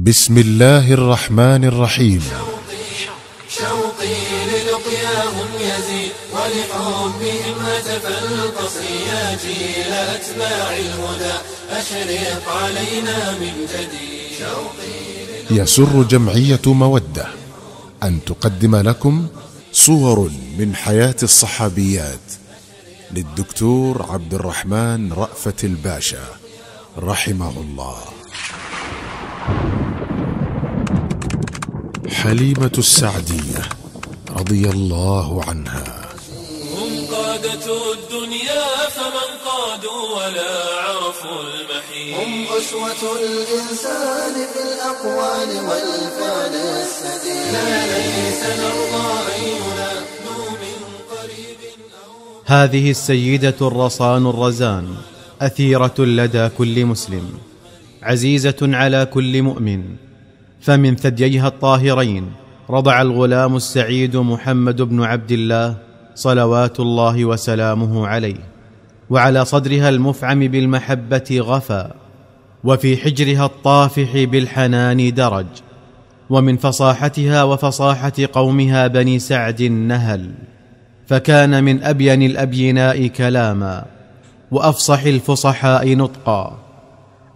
بسم الله الرحمن الرحيم. شوقي للقياهم يزيد ولحبهم هتف القصي جيل أتباع الهدى أشرق علينا من جديد. يسر جمعية مودة أن تقدم لكم صور من حياة الصحابيات للدكتور عبد الرحمن رأفت الباشا رحمه الله. حليمة السعدية رضي الله عنها. هم قادة الدنيا فمن قادوا ولا عرفوا المحيط. هم أسوة الإنسان في الأقوال والفعل السديد. لا ليس نرضى أن ينادوا من قريب أو. هذه السيدة الرصان الرزان أثيرة لدى كل مسلم، عزيزة على كل مؤمن، فمن ثدييها الطاهرين رضع الغلام السعيد محمد بن عبد الله صلوات الله وسلامه عليه، وعلى صدرها المفعم بالمحبة غفى، وفي حجرها الطافح بالحنان درج، ومن فصاحتها وفصاحة قومها بني سعد نهل، فكان من أبين الأبيناء كلاما وأفصح الفصحاء نطقا.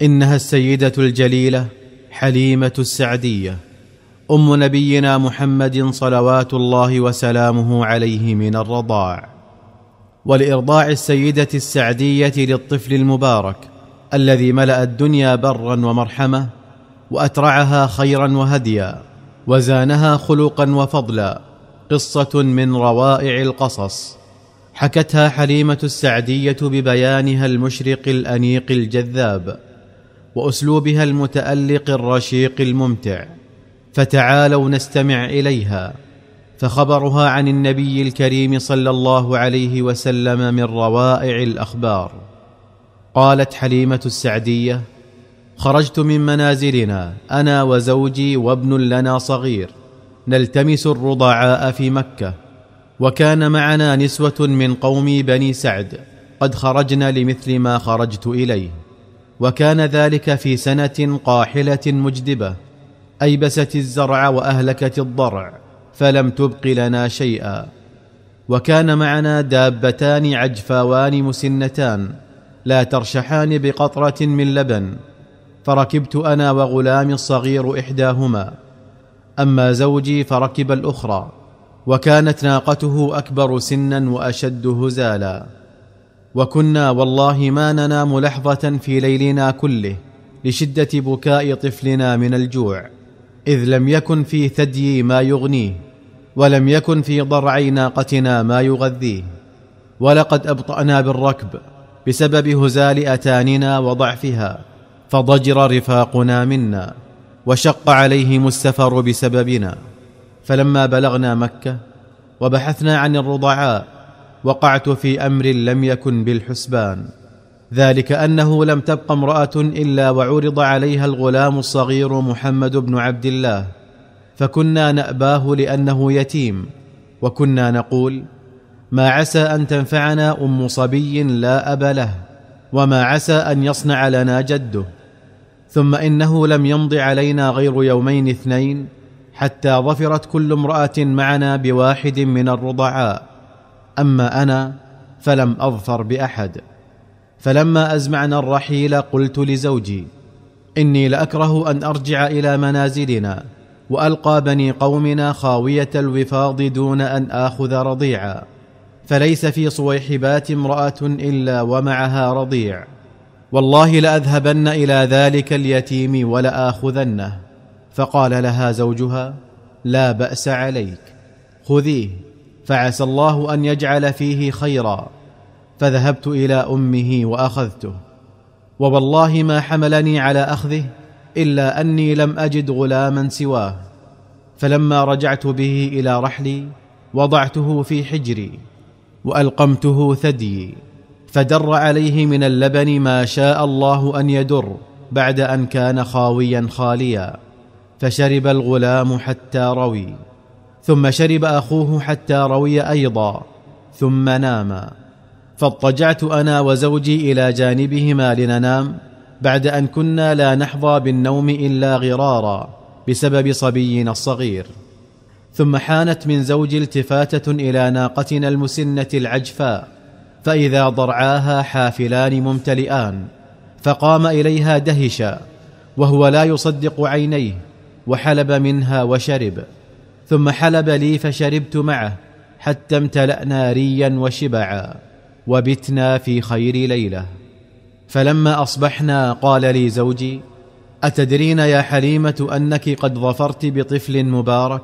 إنها السيدة الجليلة حليمة السعدية أم نبينا محمد صلوات الله وسلامه عليه من الرضاع. ولإرضاع السيدة السعدية للطفل المبارك الذي ملأ الدنيا برا ومرحمة وأترعها خيرا وهديا وزانها خلقا وفضلا قصة من روائع القصص، حكتها حليمة السعدية ببيانها المشرق الأنيق الجذاب وأسلوبها المتألق الرشيق الممتع، فتعالوا نستمع إليها. فخبرها عن النبي الكريم صلى الله عليه وسلم من روائع الأخبار. قالت حليمة السعدية: خرجت من منازلنا أنا وزوجي وابن لنا صغير نلتمس الرضعاء في مكة، وكان معنا نسوة من قوم بني سعد قد خرجنا لمثل ما خرجت إليه، وكان ذلك في سنة قاحلة مجدبة أيبست الزرع وأهلكت الضرع فلم تبق لنا شيئا، وكان معنا دابتان عجفاوان مسنتان لا ترشحان بقطرة من لبن، فركبت أنا وغلامي الصغير إحداهما، أما زوجي فركب الأخرى، وكانت ناقته أكبر سنا وأشد هزالا، وكنا والله ما ننام لحظة في ليلنا كله لشدة بكاء طفلنا من الجوع، إذ لم يكن في ثديي ما يغنيه، ولم يكن في ضرعي ناقتنا ما يغذيه، ولقد أبطأنا بالركب بسبب هزال أتاننا وضعفها، فضجر رفاقنا منا وشق عليهم السفر بسببنا. فلما بلغنا مكة وبحثنا عن الرضعاء وقعت في أمر لم يكن بالحسبان، ذلك أنه لم تبق امرأة إلا وعرض عليها الغلام الصغير محمد بن عبد الله، فكنا نأباه لأنه يتيم، وكنا نقول: ما عسى أن تنفعنا أم صبي لا أب له، وما عسى أن يصنع لنا جده. ثم إنه لم يمض علينا غير يومين اثنين حتى ظفرت كل امرأة معنا بواحد من الرضعاء، أما أنا فلم أظفر بأحد. فلما أزمعنا الرحيل قلت لزوجي: إني لأكره أن أرجع إلى منازلنا وألقى بني قومنا خاوية الوفاض دون أن آخذ رضيعا، فليس في صويحبات امرأة إلا ومعها رضيع، والله لأذهبن إلى ذلك اليتيم ولآخذنه. فقال لها زوجها: لا بأس عليك، خذيه فعسى الله أن يجعل فيه خيرا. فذهبت إلى أمه وأخذته، ووالله ما حملني على أخذه إلا أني لم أجد غلاما سواه. فلما رجعت به إلى رحلي وضعته في حجري وألقمته ثديي، فدر عليه من اللبن ما شاء الله أن يدر بعد أن كان خاويا خاليا، فشرب الغلام حتى روي، ثم شرب أخوه حتى روي أيضا، ثم ناما. فاضطجعت أنا وزوجي إلى جانبهما لننام، بعد أن كنا لا نحظى بالنوم إلا غرارا بسبب صبينا الصغير. ثم حانت من زوجي التفاتة إلى ناقتنا المسنة العجفاء، فإذا ضرعاها حافلان ممتلئان، فقام إليها دهشا وهو لا يصدق عينيه، وحلب منها وشرب، ثم حلب لي فشربت معه حتى امتلأنا ريا وشبعا، وبتنا في خير ليلة. فلما أصبحنا قال لي زوجي: أتدرين يا حليمة أنك قد ظفرت بطفل مبارك؟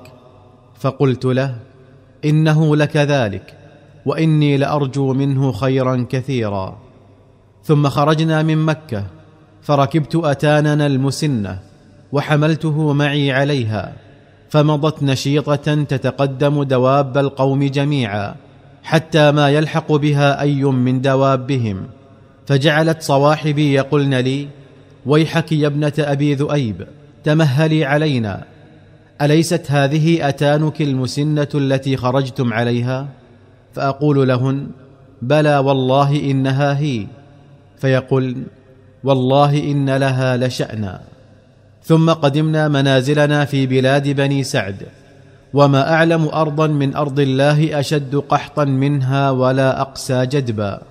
فقلت له: إنه لك ذلك، وإني لأرجو منه خيرا كثيرا. ثم خرجنا من مكة، فركبت أتاننا المسنة وحملته معي عليها، فمضت نشيطة تتقدم دواب القوم جميعا حتى ما يلحق بها أي من دوابهم، فجعلت صواحبي يقولن لي: ويحك يا ابنة أبي ذؤيب، تمهلي علينا، أليست هذه أتانك المسنة التي خرجتم عليها؟ فأقول لهن: بلى والله إنها هي. فيقولن: والله إن لها لشأنا. ثم قدمنا منازلنا في بلاد بني سعد، وما أعلم أرضا من أرض الله أشد قحطا منها ولا أقسى جدبا،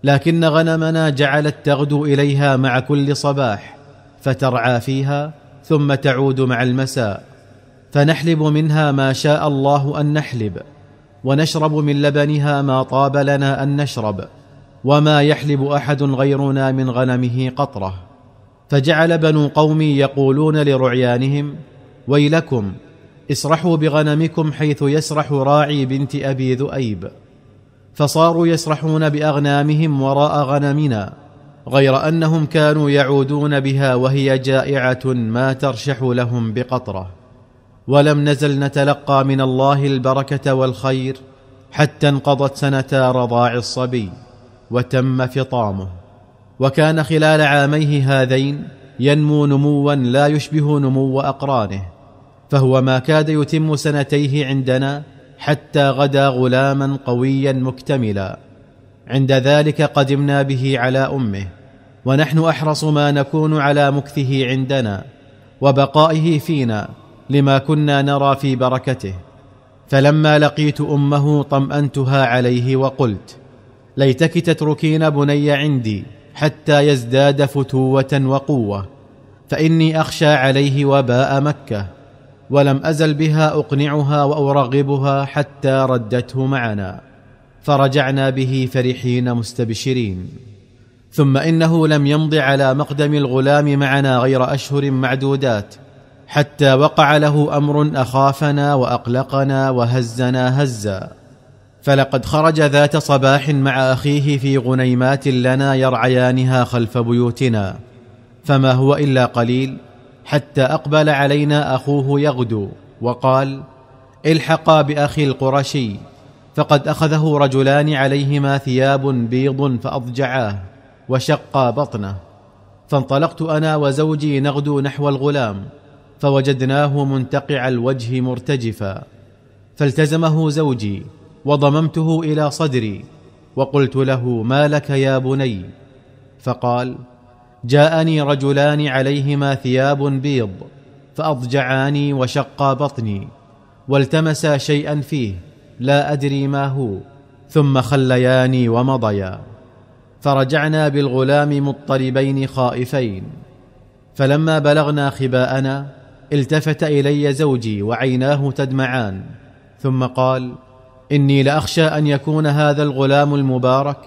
لكن غنمنا جعلت تغدو إليها مع كل صباح، فترعى فيها ثم تعود مع المساء، فنحلب منها ما شاء الله أن نحلب، ونشرب من لبنها ما طاب لنا أن نشرب، وما يحلب أحد غيرنا من غنمه قطرة. فجعل بنو قومي يقولون لرعيانهم: ويلكم، اسرحوا بغنمكم حيث يسرح راعي بنت أبي ذؤيب. فصاروا يسرحون بأغنامهم وراء غنمنا، غير أنهم كانوا يعودون بها وهي جائعة ما ترشح لهم بقطرة. ولم نزل نتلقى من الله البركة والخير حتى انقضت سنتا رضاع الصبي وتم فطامه. وكان خلال عاميه هذين ينمو نموا لا يشبه نمو أقرانه، فهو ما كاد يتم سنتيه عندنا حتى غدا غلاما قويا مكتملا. عند ذلك قدمنا به على أمه، ونحن أحرص ما نكون على مكثه عندنا وبقائه فينا لما كنا نرى في بركته. فلما لقيت أمه طمأنتها عليه وقلت: ليتك تتركين بني عندي حتى يزداد فتوة وقوة، فإني أخشى عليه وباء مكة. ولم أزل بها أقنعها وأرغبها حتى ردته معنا، فرجعنا به فرحين مستبشرين. ثم إنه لم يمض على مقدم الغلام معنا غير أشهر معدودات حتى وقع له أمر أخافنا وأقلقنا وهزنا هزا. فلقد خرج ذات صباح مع أخيه في غنيمات لنا يرعيانها خلف بيوتنا، فما هو إلا قليل حتى أقبل علينا أخوه يغدو وقال: الحقا بأخي القرشي، فقد أخذه رجلان عليهما ثياب بيض فأضجعاه وشقا بطنه. فانطلقت أنا وزوجي نغدو نحو الغلام، فوجدناه منتقع الوجه مرتجفا، فالتزمه زوجي وضممته إلى صدري وقلت له: ما لك يا بني؟ فقال: جاءني رجلان عليهما ثياب بيض فأضجعاني وشقا بطني، والتمسا شيئا فيه لا أدري ما هو، ثم خلياني ومضيا. فرجعنا بالغلام مضطربين خائفين. فلما بلغنا خباءنا التفت إلي زوجي وعيناه تدمعان، ثم قال: إني لأخشى أن يكون هذا الغلام المبارك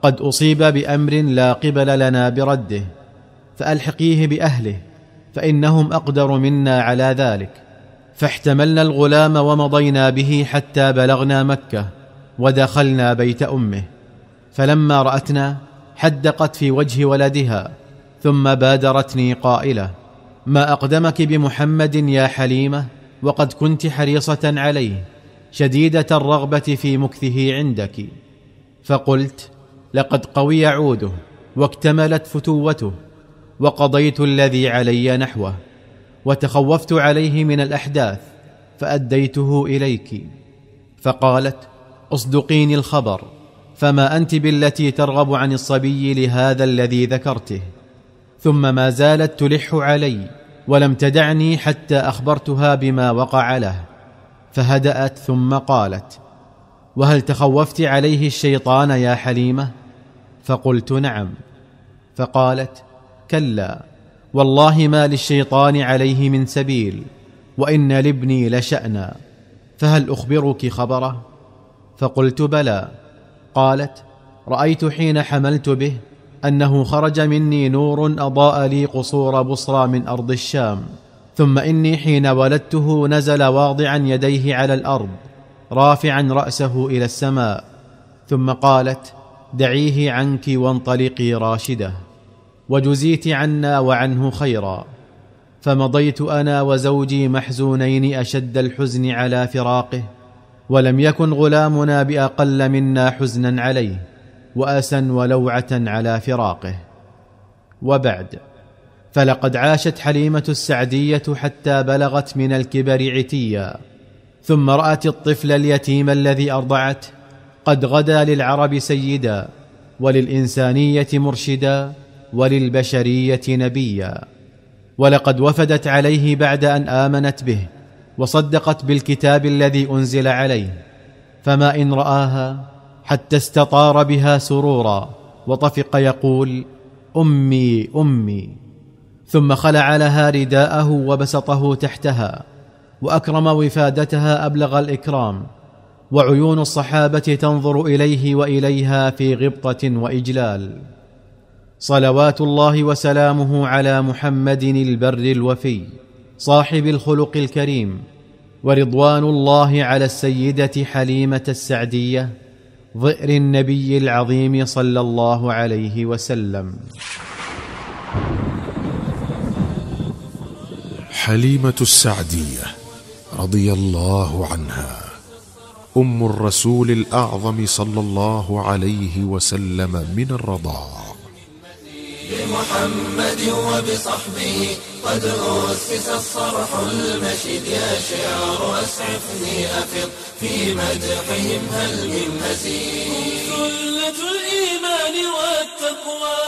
قد أصيب بأمر لا قبل لنا برده، فألحقيه بأهله فإنهم أقدر منا على ذلك. فاحتملنا الغلام ومضينا به حتى بلغنا مكة ودخلنا بيت أمه. فلما رأتنا حدقت في وجه ولدها، ثم بادرتني قائلة: ما أقدمك بمحمد يا حليمة، وقد كنت حريصة عليه شديدة الرغبة في مكثه عندك. فقلت: لقد قوي عوده واكتملت فتوته، وقضيت الذي علي نحوه، وتخوفت عليه من الأحداث فأديته إليك. فقالت: أصدقيني الخبر، فما أنت بالتي ترغب عن الصبي لهذا الذي ذكرته؟ ثم ما زالت تلح علي ولم تدعني حتى أخبرتها بما وقع له، فهدأت ثم قالت: وهل تخوفت عليه الشيطان يا حليمة؟ فقلت: نعم. فقالت: كلا، والله ما للشيطان عليه من سبيل، وإن لابني لشأنا، فهل أخبرك خبره؟ فقلت: بلى. قالت: رأيت حين حملت به أنه خرج مني نور أضاء لي قصور بصرى من أرض الشام، ثم إني حين ولدته نزل واضعا يديه على الأرض رافعا رأسه إلى السماء، ثم قالت: دعيه عنك وانطلقي راشدة، وجزيت عنا وعنه خيرا. فمضيت أنا وزوجي محزونين أشد الحزن على فراقه، ولم يكن غلامنا بأقل منا حزنا عليه وأسا ولوعة على فراقه. وبعد، فلقد عاشت حليمة السعدية حتى بلغت من الكبر عتيا، ثم رأت الطفل اليتيم الذي أرضعته قد غدا للعرب سيدا، وللإنسانية مرشدا، وللبشرية نبيا. ولقد وفدت عليه بعد أن آمنت به وصدقت بالكتاب الذي أنزل عليه، فما إن رآها حتى استطار بها سرورا، وطفق يقول: أمي أمي. ثم خلع لها رداءه وبسطه تحتها، وأكرم وفادتها أبلغ الإكرام، وعيون الصحابة تنظر إليه وإليها في غبطة وإجلال. صلوات الله وسلامه على محمد البر الوفي صاحب الخلق الكريم، ورضوان الله على السيدة حليمة السعدية ظئر النبي العظيم صلى الله عليه وسلم. حليمة السعدية رضي الله عنها أم الرسول الأعظم صلى الله عليه وسلم من الرضاع. بمحمد وبصحبه قد أسس الصرح المشيد، يا شعر أسعفني أفض في مدحهم هل من مزيد. سلة الإيمان والتقوى